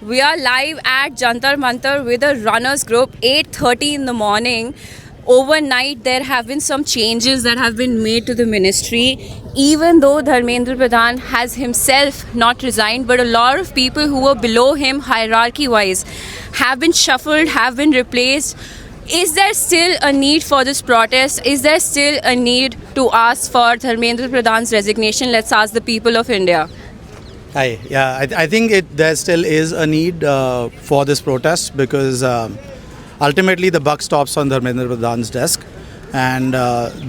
We are live at Jantar Mantar with a runners group, 8:30 in the morning. Overnight, there have been some changes that have been made to the ministry. Even though Dharmendra Pradhan has himself not resigned, but a lot of people who were below him hierarchy-wise have been shuffled, have been replaced. Is there still a need for this protest? Is there still a need to ask for Dharmendra Pradhan's resignation? Let's ask the people of India. I think there still is a need for this protest because ultimately the buck stops on Dharmendra Pradhan's desk, and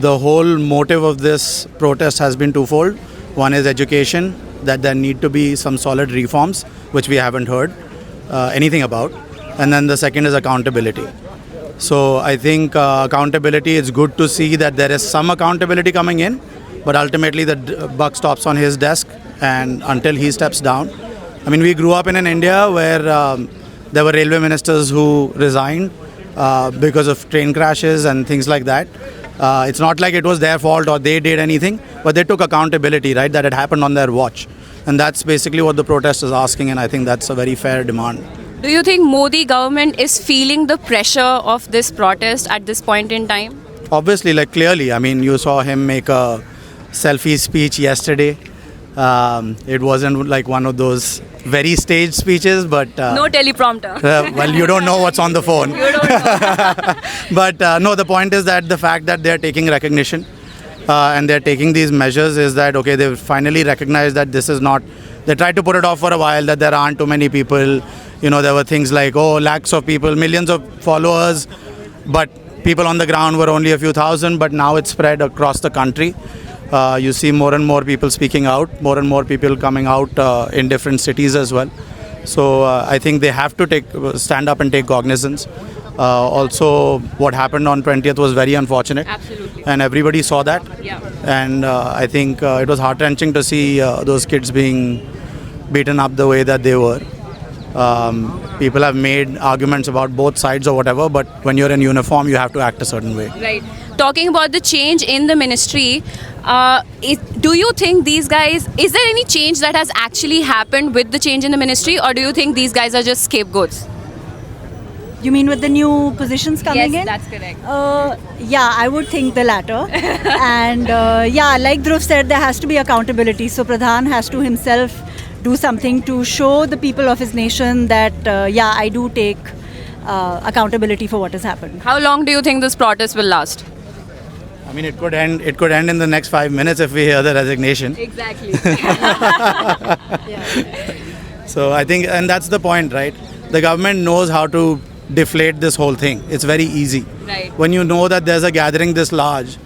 the whole motive of this protest has been twofold. One is education, that there need to be some solid reforms, which we haven't heard anything about, and then the second is accountability. So I think accountability, it's good to see that there is some accountability coming in, but ultimately the buck stops on his desk, and until he steps down. I mean, we grew up in an India where there were railway ministers who resigned because of train crashes and things like that. It's not like it was their fault or they did anything, but they took accountability, right, that it happened on their watch. And that's basically what the protest is asking, and I think that's a very fair demand. Do you think Modi government is feeling the pressure of this protest at this point in time? Obviously, like clearly, I mean, you saw him make a selfie speech yesterday. It wasn't like one of those very staged speeches, but No teleprompter. well, you don't know what's on the phone. You don't know. But no, the point is that the fact that they're taking recognition and they're taking these measures is that, okay, they've finally recognized that this is not, they tried to put it off for a while, that there aren't too many people. You know, there were things like, oh, lakhs of people, millions of followers, but people on the ground were only a few thousand, but now it's spread across the country. You see more and more people speaking out, more and more people coming out in different cities as well. So I think they have to stand up and take cognizance. Also, what happened on 20th was very unfortunate. Absolutely. And everybody saw that. Yeah. And I think it was heart-wrenching to see those kids being beaten up the way that they were. People have made arguments about both sides or whatever, but when you're in uniform, you have to act a certain way. Right. Talking about the change in the ministry, do you think these guys, is there any change that has actually happened with the change in the ministry, or do you think these guys are just scapegoats? You mean with the new positions coming in? Yes, that's correct. Yeah, I would think the latter. And yeah, like Dhruv said, there has to be accountability. So Pradhan has to himself do something to show the people of his nation that, yeah, I do take accountability for what has happened. How long do you think this protest will last? I mean, it could end in the next 5 minutes if we hear the resignation. Exactly. So I think, and that's the point, right? The government knows how to deflate this whole thing. It's very easy. Right. When you know that there's a gathering this large,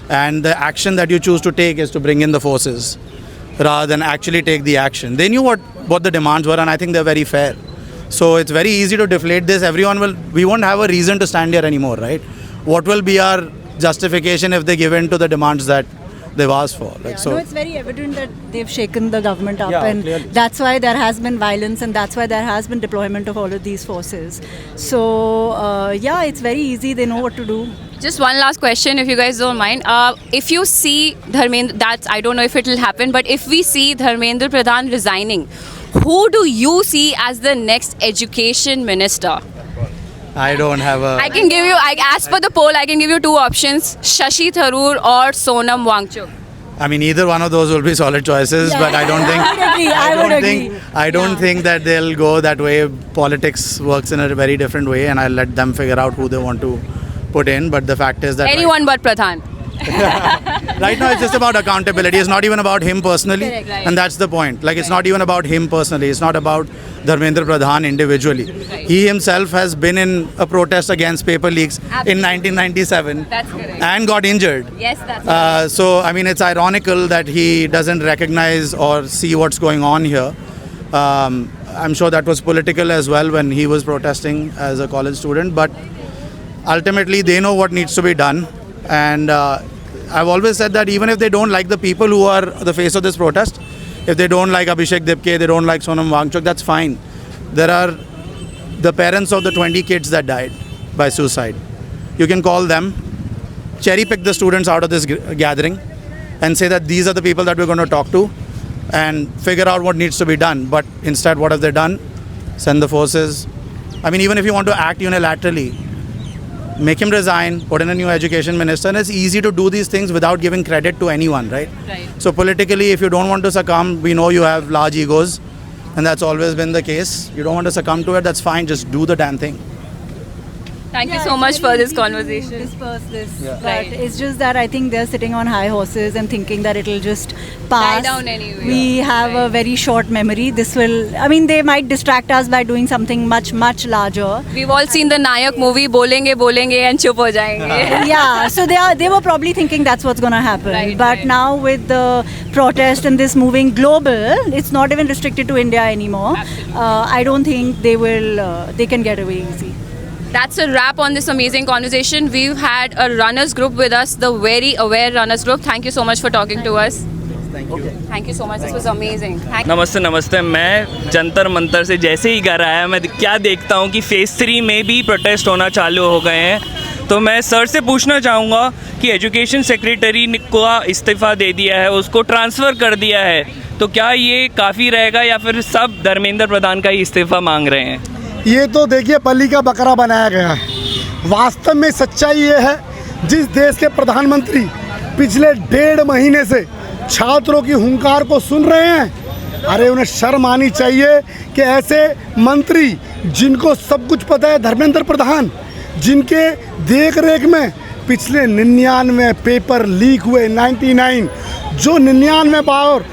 and the action that you choose to take is to bring in the forces, rather than actually take the action. They knew what the demands were, and I think they're very fair. So it's very easy to deflate this. We won't have a reason to stand here anymore, right? What will be our justification if they give in to the demands that they've asked for? Like, No, it's very evident that they've shaken the government up, Yeah, and clearly. that's why there has been violence, and that's why there has been deployment of all of these forces. So yeah, it's very easy. They know what to do. Just one last question, if you guys don't mind. If you see Dharmendra, I don't know if it will happen, but if we see Dharmendra Pradhan resigning, who do you see as the next education minister? I don't have a... I can give you, as per the poll, I can give you two options, Shashi Tharoor or Sonam Wangchuk. I mean, either one of those will be solid choices, but I don't think... I would agree. I don't think that they'll go that way. Politics works in a very different way, and I'll let them figure out who they want to put in. But the fact is that... Anyone but Pradhan. Right now, it's just about accountability. It's not even about him personally. Correct, right. And that's the point. Like, it's not even about him personally. It's not about Dharmendra Pradhan individually. Right. He himself has been in a protest against paper leaks in 1997 That's correct. and got injured. Yes, that's correct. So, I mean, it's ironical that he doesn't recognize or see what's going on here. I'm sure that was political as well when he was protesting as a college student. But ultimately, they know what needs to be done. And I've always said that even if they don't like the people who are the face of this protest, if they don't like Abhishek Dipke, they don't like Sonam Wangchuk, that's fine. There are the parents of the 20 kids that died by suicide. You can call them, cherry pick the students out of this gathering and say that these are the people that we're going to talk to and figure out what needs to be done. But instead, what have they done? send the forces. I mean, even if you want to act unilaterally, make him resign, put in a new education minister, and it's easy to do these things without giving credit to anyone, right? Right. So politically, if you don't want to succumb, we know you have large egos, and that's always been the case. You don't want to succumb to it, that's fine, just do the damn thing. Thank you Yeah, so it's much very for this easy to conversation. disperse this, but Right. it's just that I think they're sitting on high horses and thinking that it'll just pass. down anyway. We have a very short memory. This will, I mean, they might distract us by doing something much, much larger. We've all seen the Nayak movie, bolenge and chup ho jayenge. Yeah, so they were probably thinking that's what's going to happen. Right, but right. now with the protest and this moving global, it's not even restricted to India anymore. Absolutely. I don't think they can get away easy. That's a wrap on this amazing conversation. We've had a runners group with us, the Very Aware Runners Group. Thank you so much for talking to us. Thank you so much. This was amazing. नमस्ते नमस्ते। मैं जंतर मंतर से जैसे ही घर आया मैं क्या देखता हूँ कि फेज़ 3 में भी प्रोटेस्ट होना चालू हो गए हैं। तो मैं सर से पूछना चाहूँगा कि एजुकेशन सेक्रेटरी को इस्तीफ़ा दे दिया है, उसको ट्रांसफ़र कर दिया है, तो क्या ये काफ़ी रहेगा या फिर सब धर्मेंद्र प्रधान का ही इस्तीफ़ा मांग रहे हैं? ये तो देखिए बलि का बकरा बनाया गया है। वास्तव में सच्चाई ये है, जिस देश के प्रधानमंत्री पिछले 1.5 महीने से छात्रों की हुंकार को सुन रहे हैं, अरे उन्हें शर्म आनी चाहिए कि ऐसे मंत्री जिनको सब कुछ पता है, धर्मेंद्र प्रधान, जिनके देख रेख में पिछले 99 पेपर लीक हुए, 99 जो 99 बार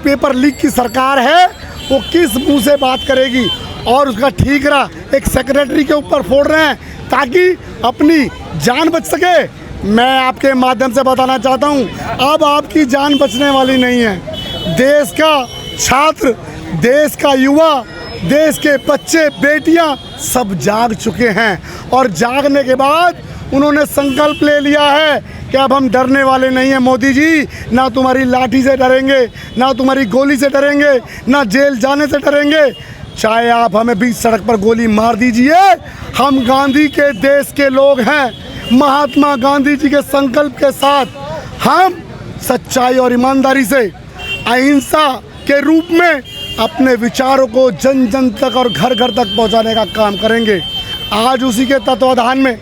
पेपर लीक की सरकार है, वो किस मुंह से बात करेगी? और उसका ठीकरा एक सेक्रेटरी के ऊपर फोड़ रहे हैं ताकि अपनी जान बच सके। मैं आपके माध्यम से बताना चाहता हूं, अब आपकी जान बचने वाली नहीं है। देश का छात्र, देश का युवा, देश के बच्चे बेटियां सब जाग चुके हैं और जागने के बाद उन्होंने संकल्प ले लिया है कि अब हम डरने वाले नहीं हैं। मोदी जी, ना तुम्हारी लाठी से डरेंगे, ना तुम्हारी गोली से डरेंगे, ना जेल जाने से डरेंगे। चाहे आप हमें बीच सड़क पर गोली मार दीजिए, हम गांधी के देश के लोग हैं। महात्मा गांधी जी के संकल्प के साथ हम सच्चाई और ईमानदारी से अहिंसा के रूप में अपने विचारों को जन जन तक और घर घर तक पहुंचाने का काम करेंगे। आज उसी के तत्वाधान में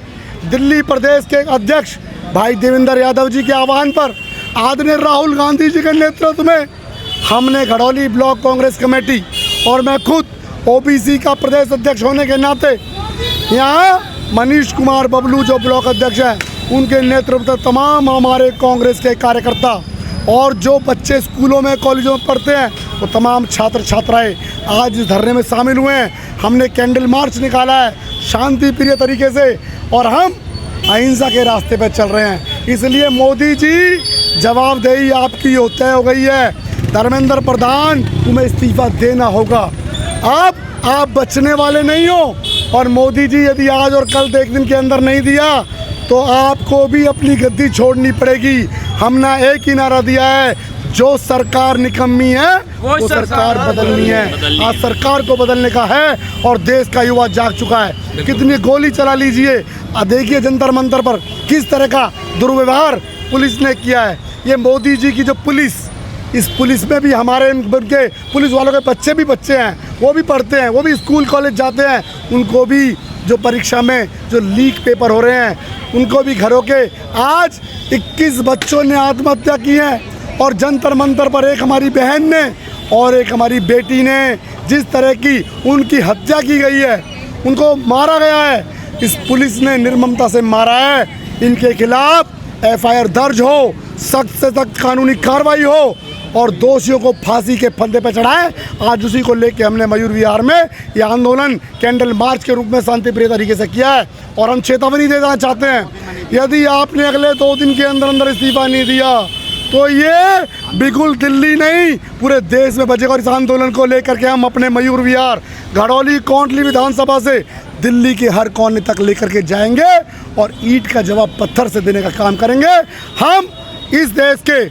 दिल्ली प्रदेश के अध्यक्ष भाई देवेंद्र यादव जी के आह्वान पर आदरणीय राहुल गांधी जी के नेतृत्व में हमने घड़ौली ब्लॉक कांग्रेस कमेटी और मैं खुद ओबीसी का प्रदेश अध्यक्ष होने के नाते यहाँ मनीष कुमार बबलू जो ब्लॉक अध्यक्ष हैं, उनके नेतृत्व में तमाम हमारे कांग्रेस के कार्यकर्ता और जो बच्चे स्कूलों में कॉलेजों में पढ़ते हैं, वो तमाम छात्र छात्राएं आज इस धरने में शामिल हुए हैं। हमने कैंडल मार्च निकाला है शांति प्रिय तरीके से और हम अहिंसा के रास्ते पर चल रहे हैं। इसलिए मोदी जी, जवाबदेही आपकी तय हो गई है। धर्मेंद्र प्रधान, तुम्हें इस्तीफा देना होगा। अब आप बचने वाले नहीं हो और मोदी जी यदि आज और कल एक दिन के अंदर नहीं दिया तो आपको भी अपनी गद्दी छोड़नी पड़ेगी। हमने एक ही नारा दिया है, जो सरकार निकम्मी है वो सरकार बदलनी है। आज सरकार को बदलने का है और देश का युवा जाग चुका है। कितनी गोली चला लीजिए, देखिए जंतर मंतर पर किस तरह का दुर्व्यवहार पुलिस ने किया है। ये मोदी जी की जो पुलिस, इस पुलिस में भी हमारे उनके पुलिस वालों के बच्चे भी बच्चे हैं, वो भी पढ़ते हैं, वो भी स्कूल कॉलेज जाते हैं, उनको भी जो परीक्षा में जो लीक पेपर हो रहे हैं, उनको भी घरों के आज 21 बच्चों ने आत्महत्या की है और जंतर मंतर पर एक हमारी बहन ने और एक हमारी बेटी ने जिस तरह की उनकी हत्या की गई है, उनको मारा गया है। इस पुलिस ने निर्ममता से मारा है। इनके खिलाफ FIR दर्ज हो, सख्त से सख्त कानूनी कार्रवाई हो और दोषियों को फांसी के फंदे पर चढ़ाएं। आज उसी को लेकर हमने मयूर विहार में ये आंदोलन कैंडल मार्च के रूप में शांतिप्रिय तरीके से किया है और हम चेतावनी देना चाहते हैं, यदि आपने अगले 2 दिन के अंदर अंदर इस्तीफा नहीं दिया तो ये बिल्कुल दिल्ली नहीं पूरे देश में बचेगा। और इस आंदोलन को लेकर के हम अपने मयूर विहार, घड़ौली, कोंटली विधानसभा से दिल्ली के हर कोने तक लेकर के जाएंगे और ईंट का जवाब पत्थर से देने का काम करेंगे। हम इस देश के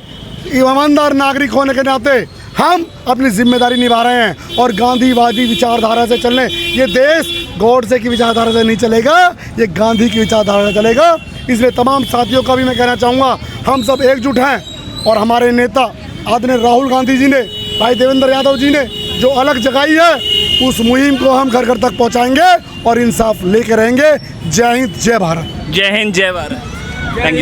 ईमानदार नागरिक होने के नाते हम अपनी जिम्मेदारी निभा रहे हैं और गांधीवादी विचारधारा से चलने, ये देश गॉडसे की विचारधारा से नहीं चलेगा, ये गांधी की विचारधारा से चलेगा। इसलिए तमाम साथियों का भी मैं कहना चाहूँगा, हम सब एकजुट हैं और हमारे नेता आदरणीय राहुल गांधी जी ने, भाई देवेंद्र यादव जी ने जो अलग जगाई है, उस मुहिम को हम घर घर तक पहुंचाएंगे और इंसाफ लेके रहेंगे। जय हिंद, जय भारत। जय हिंद, जय भारत। Thank you.